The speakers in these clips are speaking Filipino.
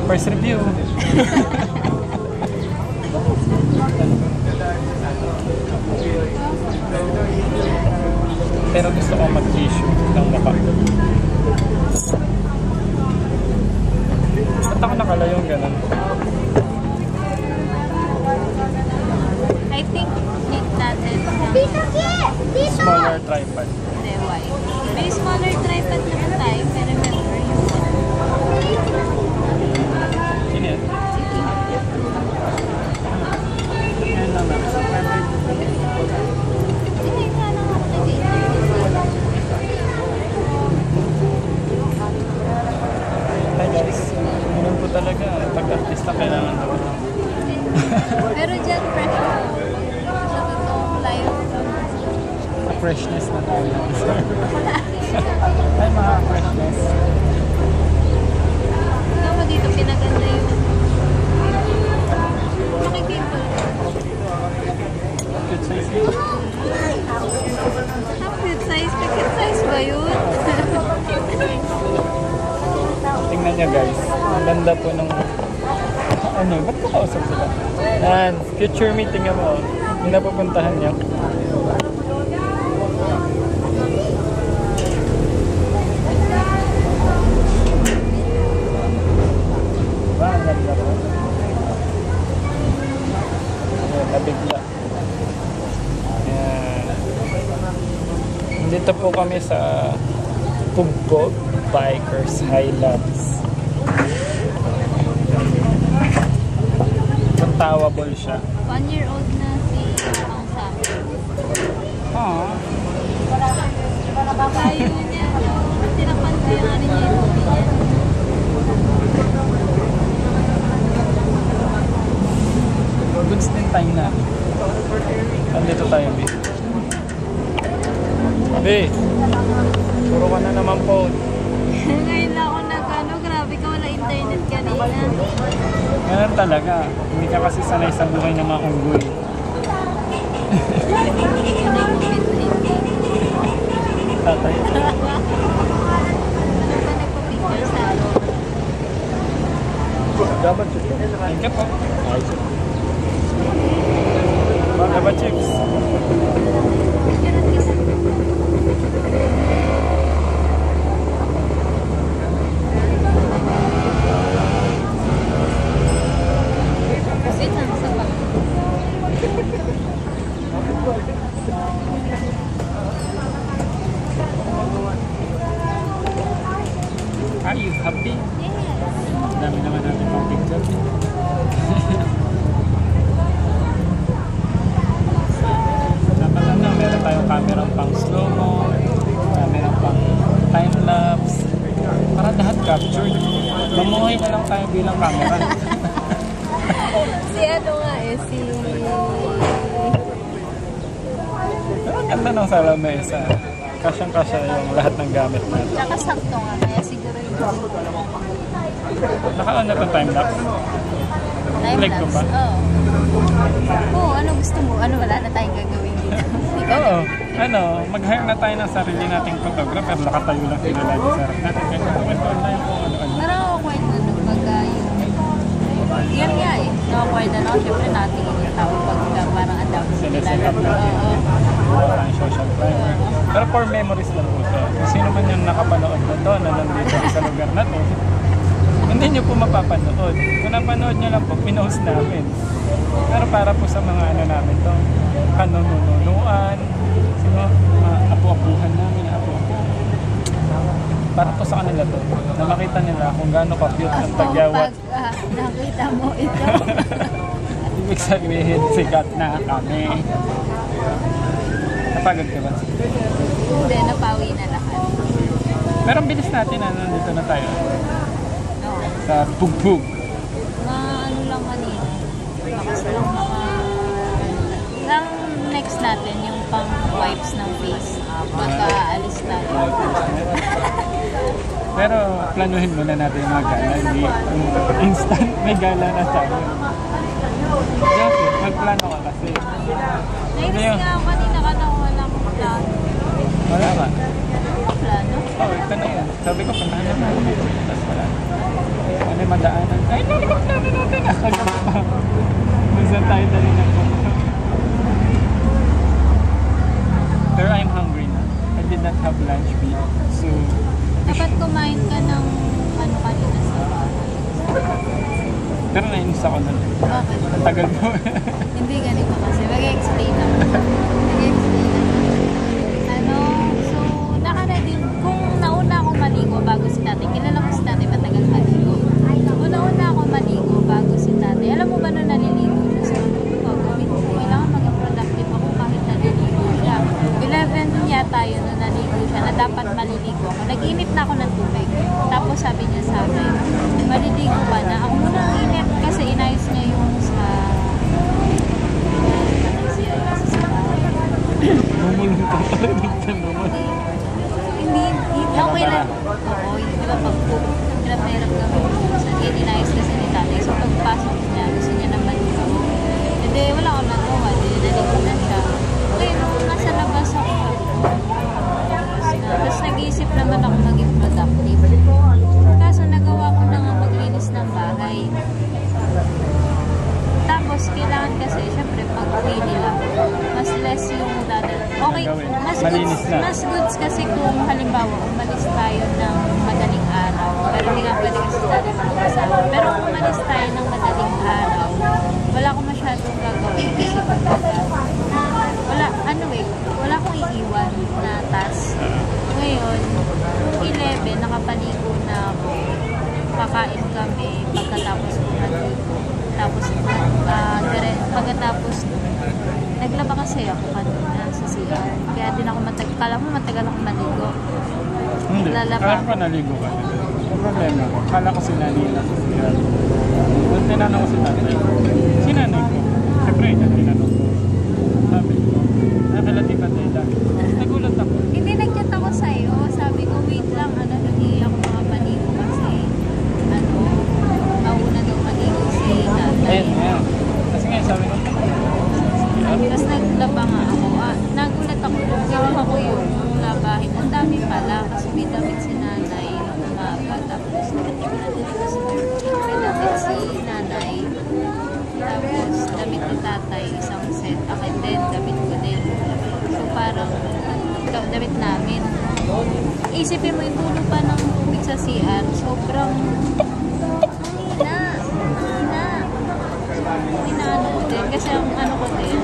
First review. Pero gusto ko mag-tissue ng mukha. Ba't ako nakalayong gano'n? I think need natin Smaller tripod. hindi, why? May smaller tripod naman tayo, pero remember yung Sino yan? sige. Ayan lang na. Sige, sana ako nag-interview. Hi guys. Ganun po talaga. Pag-artista kailangan naman. Pero dyan, fresh ako. Sa totoong live. Freshness na tayo. Ay, mga freshness. Tingnan mo dito, pinaganda yung makipimple. Good size yun. Cute size? Cute size ba yun? Tingnan niya guys. Ang ganda po ng... Ano, ba't ko kausap sila? Yan, future meeting mo. Yung napupuntahan niya. Wow, ang ganda po. Ayan, nabigla. Ayan. Dito po kami sa Pugpog Bikers Highlands. Contawable siya. 1-year-old na si Pang Sam. Aww. Tayo niya, tinapan ko yung ano niya, yung movie niya. Goods din time na. Nandito tayo, B. B, puro ka na naman po. Ngayon lang ako nag-ano, grabe ka, wala internet kanina. Ganun talaga. Hindi ka kasi sanay sa buhay ng mga unggoy. Tatay. Ano pa nagpa-picture sa akin? Dapat chips. Thank you po. Dapat chips. Wait lang, isa pa. Are you happy? Yes. Dami naman natin pang picture. Dapat ano, meron tayong camera pang slow-mo, camera pang time-lapse, para lahat captured. Mamuhay na lang tayo bilang camera. Si ano nga si... Pero ang ganda ng salamesa. Kasyang-kasya yung lahat ng gamit natin. Tsaka sakto nga, kaya siguro yung... Naka-on na itong time-lapse. Click ko Time-lapse, ba? Oo, ano gusto mo? Ano, wala na tayong gagawin dito. Oo. Ano, mag-hire na tayo ng sarili nating photographer. Nakatayo lang sila lagi sa harap natin. Kaya kukwento na yung kung ano-ano. Parang ako kwento nung pagka yung... Yan nga eh. Nakakwento na ako. Siyempre natin yung tao pagka parang adapt sa Sineset up natin. Parang social climber. Pero for memories lang po siya. Kung sino man yung nakapanood na to, na nandito sa lugar na to, hindi nyo po mapapanood. Kung napanood nyo lang po, pinost namin. Pero para po sa mga ano namin to, kanununuan, sino, mga apu-apuhan namin, apu-apuhan. Para po sa kanila to, na makita nila kung gaano ka-cute ang tagyawat. Pag nakita mo ito. Ibig sabihin, sikat na kami. Napagod ka ba? Hindi, napawi na lahat. Pero ang bilis natin, nandito na tayo. No. Sa Pugpug. Mga ano lang kanina. Bakas lang mga... Ang next natin, yung pang wipes ng face. Pagka alis tayo. Pero planuhin muna natin yung mga gala. Hindi instant may gala na tayo. Joke, magplano ka kasi. Nainis nga ako kanina ka nang walang plano. Wala ka. Plano? Oo, ito na yan. Sabi ko, panahan na natin. Tapos wala. may madaanan. Ay, nalabas natin natin. Kagabi pa. Minsan tayo dali na po. Pero I'm hungry na. I did not have lunch meal. So, Dapat kumain ka ng ano kanina sa pero nainis ako na. Bakit? Ang tagal po. Hindi ganito kasi. Mag-explain ako. Mag-explain ako. Ano, so, nakaready. Kung nauna ako maligo bago si tatay, kilala ko si tatay matagal maligo. Kung nauna ako maligo bago si tatay, alam mo ba na naliligo siya sa gagawin ko? Kailangan maging productive ako kahit naliligo siya. 11 yata yun na naligo siya na dapat maliligo ako. Nag-init na ako ng tubig. Tapos sabi niya sa akin, maliligo ka na. Ako muna ang init kasi inayos niya yung sa Bumulong ka pa rin naman. hindi, okay lang. Oo, di ba pag hirap na hirap kami. So, inayos kasi ni tatay. So, pagpasok niya, gusto niya naman ito. Hindi, wala akong nagawa. Naligo na siya. Okay, nung nasa labas ako, tapos nag-iisip naman ako maging productive. Kaso nagawa ko na nga maglinis ng bahay. Tapos kailangan kasi, syempre, pag uwi nila, mas less yung dadal. Okay, mas goods kasi kung halimbawa, umalis tayo ng madaling araw. Pero hindi nga pwede kasi tayo makasama. Pero kung umalis tayo ng madaling araw, wala ko masyadong gagawin kasi wala akong iiwan na task. Ngayon, 11, nakapaligo na ako. Kakain kami pagkatapos ko maligo. Tapos, pagkatapos, naglaba kasi ako kanina sa CR. Kaya din ako kala mo matagal ako maligo. Hindi. Kala ko naligo ka. Ang problema ko, kala ko si nanay na sa CR. Kung tinanong ko si tatay, si nanay ko. Siyempre, yan tinanong ko. Sabi ko, nakalatipan nila. Nagulat ako. Hindi, nag-chat ako sa'yo. Sabi ko, wait lang, hindi ako makapaligo kasi, mauna daw maligo si tatay. Ayun, ayun. Kasi nga, sabi ko, Tapos naglaba nga ako. Nagulat ako nung ginawa ko yung labahin. Ang dami pala kasi may damit si nanay nung umaga. Tapos may damit si nanay. Tapos damit ni tatay, isang set. Akin din, damit ko din. So parang damit namin. Isipin mo yung tulo pa ng tubig sa CR. Sobrang inaano ko din. Kasi ang ano ko din,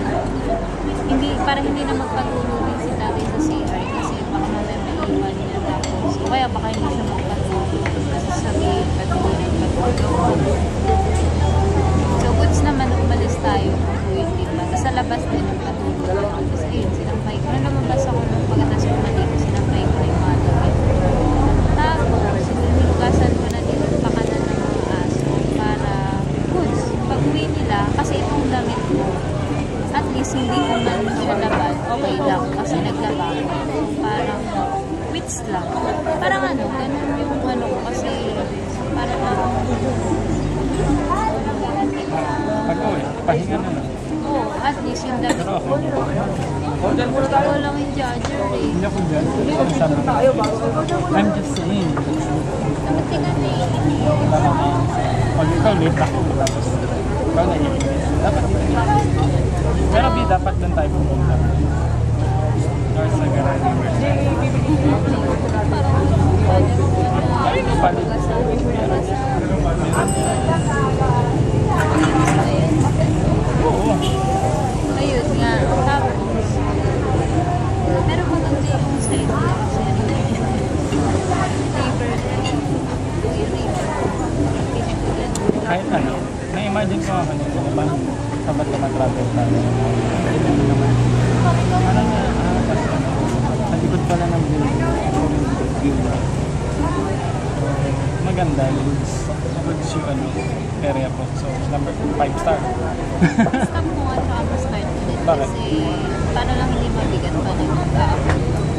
hindi na magpatuloy din si tatay sa CR kasi baka mamaya maiwan niya tapos o kaya baka hindi siya magpatuloy kasi sabihin patuloy. So goods naman umalis tayo hindi pa. Tapos sa labas din ang patuloy. Tapos ayun, sinampay ko. Nung lumabas ako nung pagkatas ko maligo, sinampay ko na yung mga damit. Tapos, hinugasan ko na din yung pakanan ng mga aso para goods. Pag uwi nila, kasi itong damit ko, at least hindi ko man siya laban, okay lang kasi naglaba ko. Parang wits lang. Parang ganun yung ko kasi parang pag-uwi, pahinga na lang. Oo, at least yung damit Pero ko. Ako lang yung judger eh. Hindi ako dyan. I'm just saying. Dapat tingnan eh. Pag ikaw late ako, tapos ikaw naiinis. Dapat dito nila. Pero dapat doon tayo pumunta. Or sa garage. Ay, napalit. Oo. Ayun nga. Tapos, pero maganda yung side ko kasi Kahit na-imagine ko ako nito. Sabat ka mag-travel tayo. Sa likod pala ng building. Maganda. Goods yung area po. So, number 5 star. stop mo nga tsaka start ulit. Bakit? Kasi, para lang hindi mabigat pa nagkakaroon.